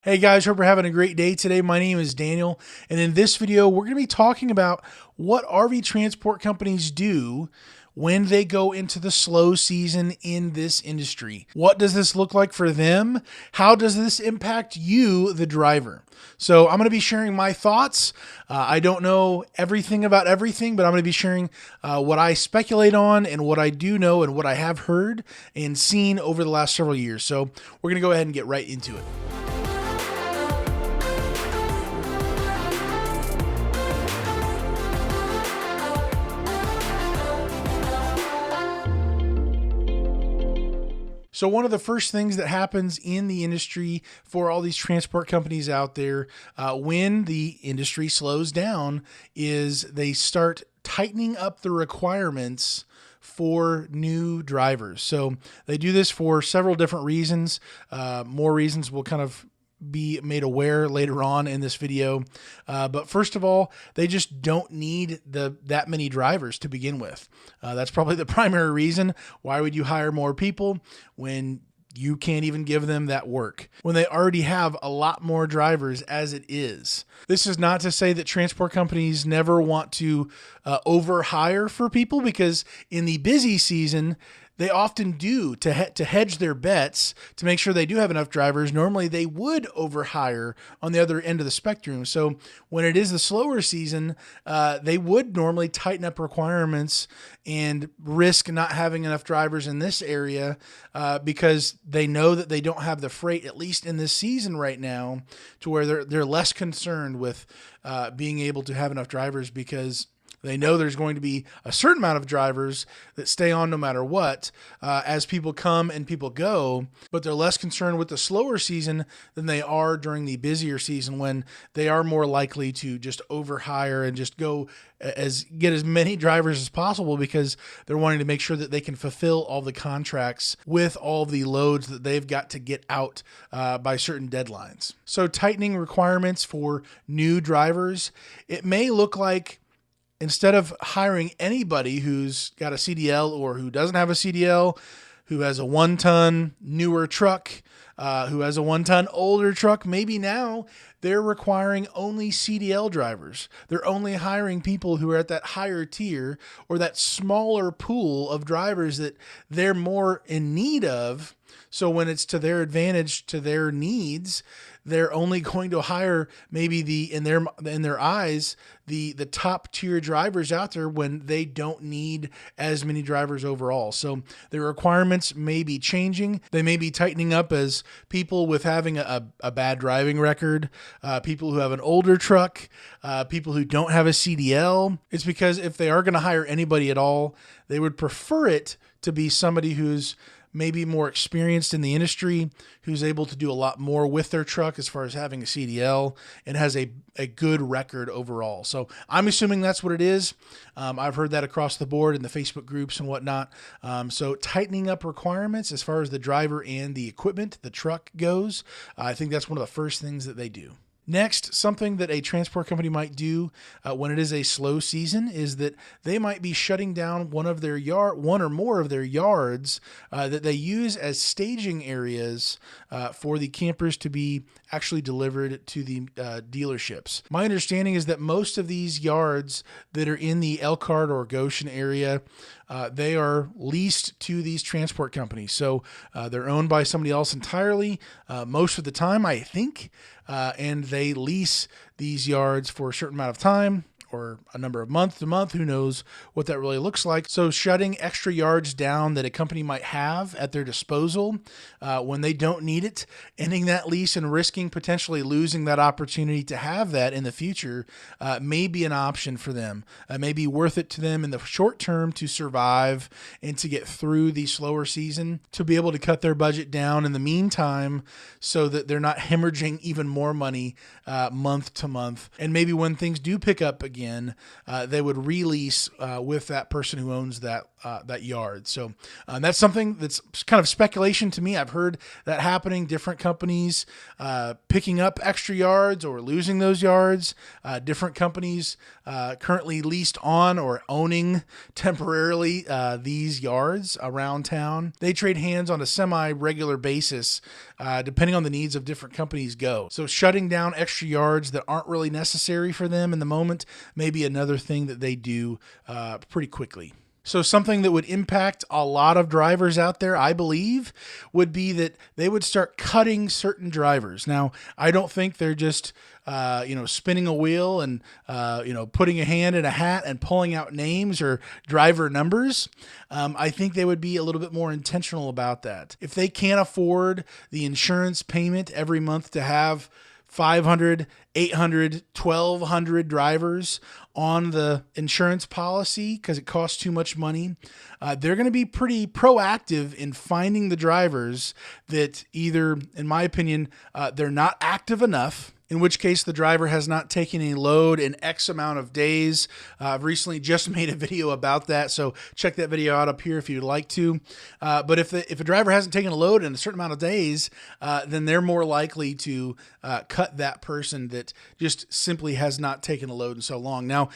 Hey guys, hope you're having a great day today. My name is Daniel, and in this video, we're going to be talking about what RV transport companies do when they go into the slow season in this industry. What does this look like for them? How does this impact you, the driver? So I'm going to be sharing my thoughts. I don't know everything about everything, but I'm going to be sharing what I speculate on and what I do know and what I have heard and seen over the last several years. So we're going to go ahead and get right into it. So one of the first things that happens in the industry for all these transport companies out there when the industry slows down is they start tightening up the requirements for new drivers. So they do this for several different reasons. More reasons will kind of be made aware later on in this video. But first of all, they just don't need that many drivers to begin with. That's probably the primary reason. Why would you hire more people when you can't even give them that work, when they already have a lot more drivers as it is? This is not to say that transport companies never want to overhire for people, because in the busy season, they often do to hedge their bets to make sure they do have enough drivers. Normally they would overhire on the other end of the spectrum. So when it is the slower season, they would normally tighten up requirements and risk not having enough drivers in this area because they know that they don't have the freight, at least in this season right now, to where they're less concerned with being able to have enough drivers, because they know there's going to be a certain amount of drivers that stay on no matter what as people come and people go, but they're less concerned with the slower season than they are during the busier season, when they are more likely to just overhire and just get as many drivers as possible, because they're wanting to make sure that they can fulfill all the contracts with all the loads that they've got to get out by certain deadlines. So tightening requirements for new drivers, it may look like, instead of hiring anybody who's got a CDL or who doesn't have a CDL, who has a 1-ton newer truck, who has a 1-ton older truck, maybe now they're requiring only CDL drivers. They're only hiring people who are at that higher tier, or that smaller pool of drivers that they're more in need of. So when it's to their advantage, to their needs, they're only going to hire maybe in their eyes the top tier drivers out there, when they don't need as many drivers overall. So the requirements may be changing. They may be tightening up as people with having a bad driving record, people who have an older truck, people who don't have a CDL. It's because if they are going to hire anybody at all, they would prefer it to be somebody who's maybe more experienced in the industry, who's able to do a lot more with their truck as far as having a CDL, and has a good record overall. So I'm assuming that's what it is. I've heard that across the board in the Facebook groups and whatnot. So tightening up requirements as far as the driver and the equipment, the truck goes, I think that's one of the first things that they do. Next, something that a transport company might do when it is a slow season is that they might be shutting down one or more of their yards that they use as staging areas for the campers to be actually delivered to the dealerships. My understanding is that most of these yards that are in the Elkhart or Goshen area, they are leased to these transport companies. So they're owned by somebody else entirely most of the time, I think, and they lease these yards for a certain amount of time, or a number of month to month. Who knows what that really looks like. So shutting extra yards down that a company might have at their disposal when they don't need it, ending that lease and risking potentially losing that opportunity to have that in the future may be an option for them. May be worth it to them in the short term to survive and to get through the slower season, to be able to cut their budget down in the meantime, so that they're not hemorrhaging even more money month to month. And maybe when things do pick up again, again, they would release with that person who owns that yard. So that's something that's kind of speculation to me. I've heard that happening, different companies picking up extra yards or losing those yards, different companies currently leased on or owning temporarily these yards around town. They trade hands on a semi-regular basis depending on the needs of different companies go. So shutting down extra yards that aren't really necessary for them in the moment may be another thing that they do pretty quickly. So something that would impact a lot of drivers out there, I believe, would be that they would start cutting certain drivers. Now, I don't think they're just, spinning a wheel and, putting a hand in a hat and pulling out names or driver numbers. I think they would be a little bit more intentional about that. If they can't afford the insurance payment every month to have 500, 800, 1,200 drivers on the insurance policy because it costs too much money, they're going to be pretty proactive in finding the drivers that either, in my opinion, they're not active enough, in which case the driver has not taken a load in X amount of days. I've recently just made a video about that, so check that video out up here if you'd like to. But if a driver hasn't taken a load in a certain amount of days, then they're more likely to cut that person that just simply has not taken a load in so long. Now,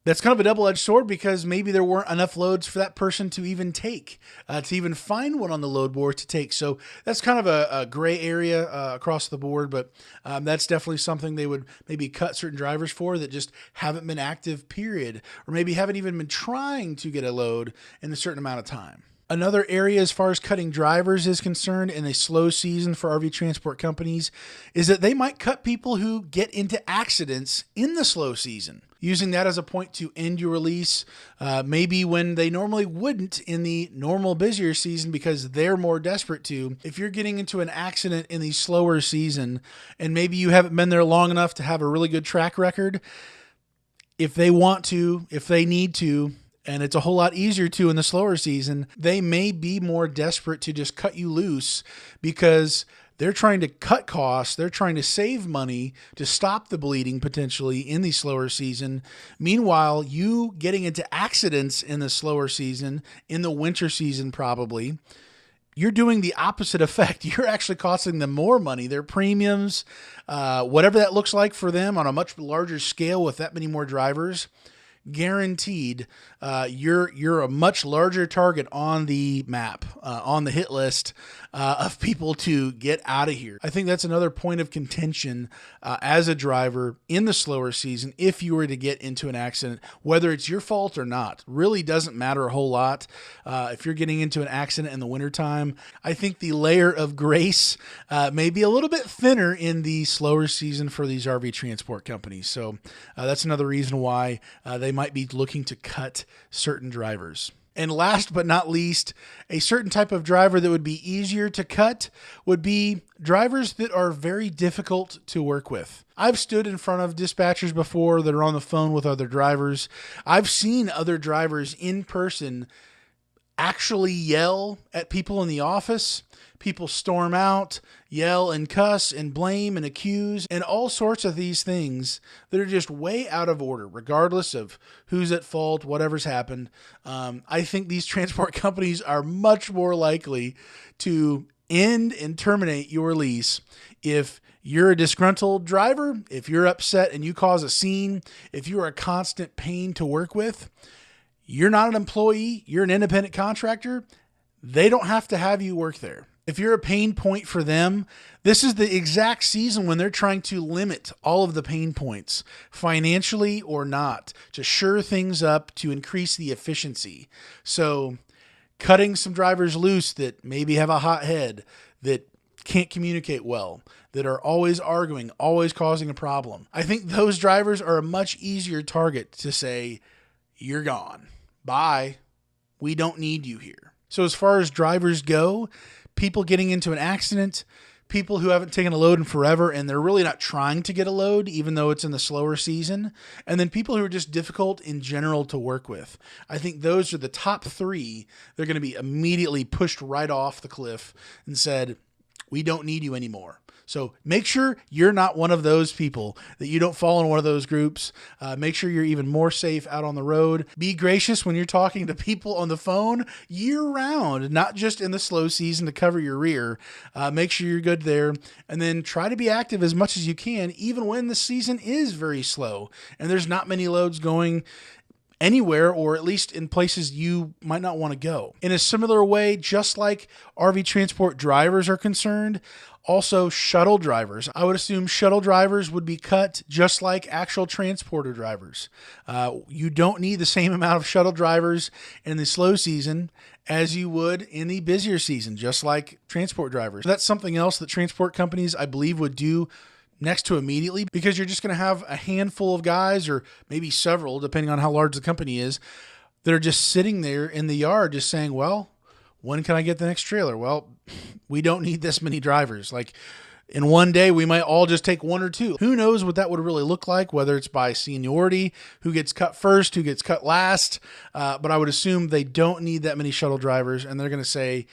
that's kind of a double-edged sword because maybe there weren't enough loads for that person to even take, to even find one on the load board to take. So that's kind of a gray area across the board, but that's definitely something they would maybe cut certain drivers for that just haven't been active, period, or maybe haven't even been trying to get a load in a certain amount of time. Another area as far as cutting drivers is concerned in a slow season for RV transport companies is that they might cut people who get into accidents in the slow season, using that as a point to end your release, maybe when they normally wouldn't in the normal busier season because they're more desperate to. If you're getting into an accident in the slower season and maybe you haven't been there long enough to have a really good track record, if they want to, if they need to, and it's a whole lot easier to in the slower season, they may be more desperate to just cut you loose because they're trying to cut costs. They're trying to save money to stop the bleeding potentially in the slower season. Meanwhile, you getting into accidents in the slower season, in the winter season probably, you're doing the opposite effect. You're actually costing them more money. Their premiums, whatever that looks like for them on a much larger scale with that many more drivers, guaranteed you're a much larger target on the map, on the hit list of people to get out of here. I think that's another point of contention as a driver in the slower season. If you were to get into an accident, whether it's your fault or not, really doesn't matter a whole lot. If you're getting into an accident in the wintertime, I think the layer of grace may be a little bit thinner in the slower season for these RV transport companies. So that's another reason why they might be looking to cut certain drivers. And last but not least, a certain type of driver that would be easier to cut would be drivers that are very difficult to work with. I've stood in front of dispatchers before that are on the phone with other drivers. I've seen other drivers in person actually yell at people in the office. People storm out, yell and cuss and blame and accuse and all sorts of these things that are just way out of order, regardless of who's at fault, whatever's happened. I think these transport companies are much more likely to end and terminate your lease if you're a disgruntled driver, if you're upset and you cause a scene, if you're a constant pain to work with. You're not an employee, you're an independent contractor. They don't have to have you work there. If you're a pain point for them, this is the exact season when they're trying to limit all of the pain points, financially or not, to shore things up, to increase the efficiency. So cutting some drivers loose that maybe have a hot head, that can't communicate well, that are always arguing, always causing a problem. I think those drivers are a much easier target to say, you're gone. Bye. We don't need you here. So as far as drivers go, people getting into an accident, people who haven't taken a load in forever and they're really not trying to get a load, even though it's in the slower season, and then people who are just difficult in general to work with. I think those are the top three. They're going to be immediately pushed right off the cliff and said, we don't need you anymore. So make sure you're not one of those people, that you don't fall in one of those groups. Make sure you're even more safe out on the road. Be gracious when you're talking to people on the phone year round, not just in the slow season to cover your rear. Make sure you're good there. And then try to be active as much as you can, even when the season is very slow and there's not many loads going anywhere, or at least in places you might not want to go. In a similar way, just like RV transport drivers are concerned, also shuttle drivers. I would assume shuttle drivers would be cut just like actual transporter drivers. You don't need the same amount of shuttle drivers in the slow season as you would in the busier season, just like transport drivers. That's something else that transport companies, I believe, would do next to immediately, because you're just going to have a handful of guys, or maybe several, depending on how large the company is, that are just sitting there in the yard just saying, well, when can I get the next trailer? Well, we don't need this many drivers. Like, in one day, we might all just take one or two. Who knows what that would really look like, whether it's by seniority, who gets cut first, who gets cut last. But I would assume they don't need that many shuttle drivers, and they're going to say,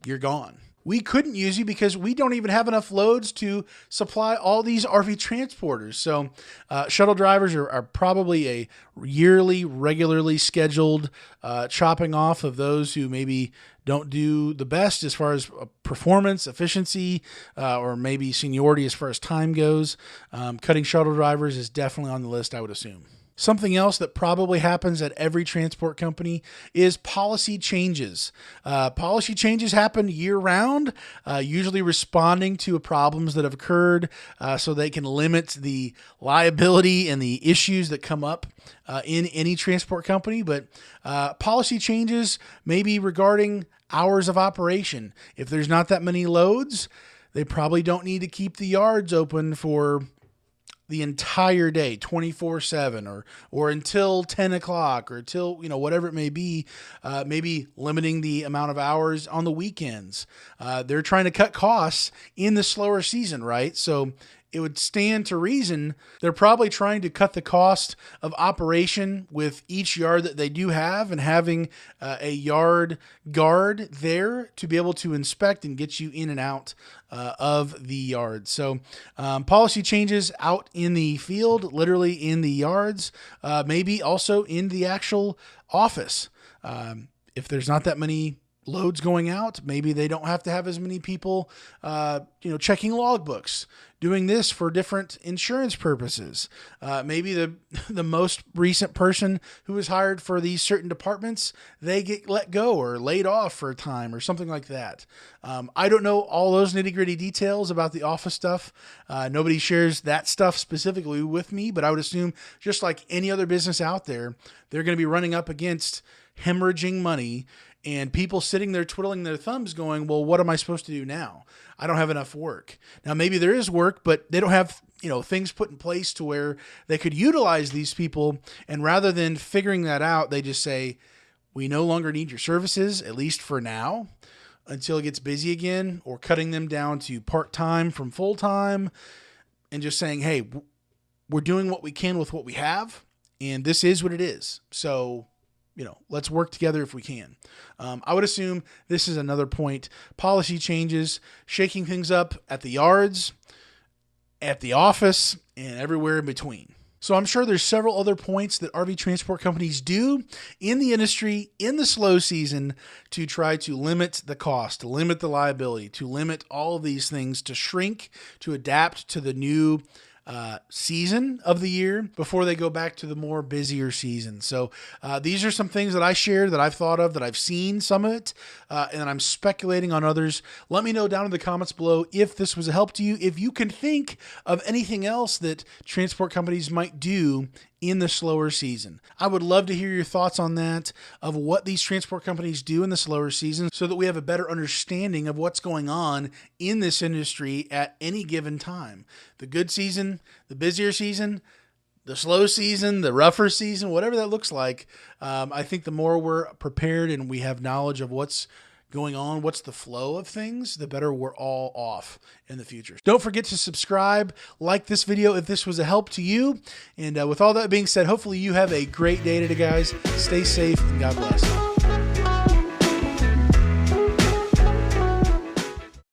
you're gone. We couldn't use you because we don't even have enough loads to supply all these RV transporters. So shuttle drivers are probably a yearly, regularly scheduled chopping off of those who maybe don't do the best as far as performance, efficiency, or maybe seniority as far as time goes. Cutting shuttle drivers is definitely on the list, I would assume. Something else that probably happens at every transport company is policy changes. Policy changes happen year-round, usually responding to problems that have occurred, so they can limit the liability and the issues that come up in any transport company. But policy changes may be regarding hours of operation. If there's not that many loads, they probably don't need to keep the yards open for the entire day, 24/7, or until 10 o'clock, or until, whatever it may be, maybe limiting the amount of hours on the weekends. They're trying to cut costs in the slower season, right? So it would stand to reason they're probably trying to cut the cost of operation with each yard that they do have, and having a yard guard there to be able to inspect and get you in and out of the yard. So policy changes out in the field, literally in the yards, maybe also in the actual office. If there's not that many loads going out, maybe they don't have to have as many people, checking logbooks, doing this for different insurance purposes. Maybe the most recent person who was hired for these certain departments, they get let go or laid off for a time or something like that. I don't know all those nitty-gritty details about the office stuff. Nobody shares that stuff specifically with me, but I would assume, just like any other business out there, they're going to be running up against hemorrhaging money and people sitting there twiddling their thumbs going, well, what am I supposed to do now? I don't have enough work. Now, maybe there is work, but they don't have, things put in place to where they could utilize these people. And rather than figuring that out, they just say, we no longer need your services, at least for now, until it gets busy again, or cutting them down to part-time from full-time, and just saying, hey, we're doing what we can with what we have, and this is what it is. So, let's work together if we can. I would assume this is another point. Policy changes, shaking things up at the yards, at the office, and everywhere in between. So I'm sure there's several other points that RV transport companies do in the industry in the slow season to try to limit the cost, to limit the liability, to limit all of these things, to shrink, to adapt to the new season of the year before they go back to the more busier season. So these are some things that I shared, that I've thought of, that I've seen some of it, and I'm speculating on others. Let me know down in the comments below if this was a help to you, if you can think of anything else that transport companies might do in the slower season. I would love to hear your thoughts on that, of what these transport companies do in the slower season, so that we have a better understanding of what's going on in this industry at any given time. The good season, the busier season, the slow season, the rougher season, whatever that looks like. I think the more we're prepared and we have knowledge of what's going on, what's the flow of things, the better we're all off in the future. Don't forget to subscribe, like this video if this was a help to you. And with all that being said, hopefully you have a great day today, guys. Stay safe and God bless.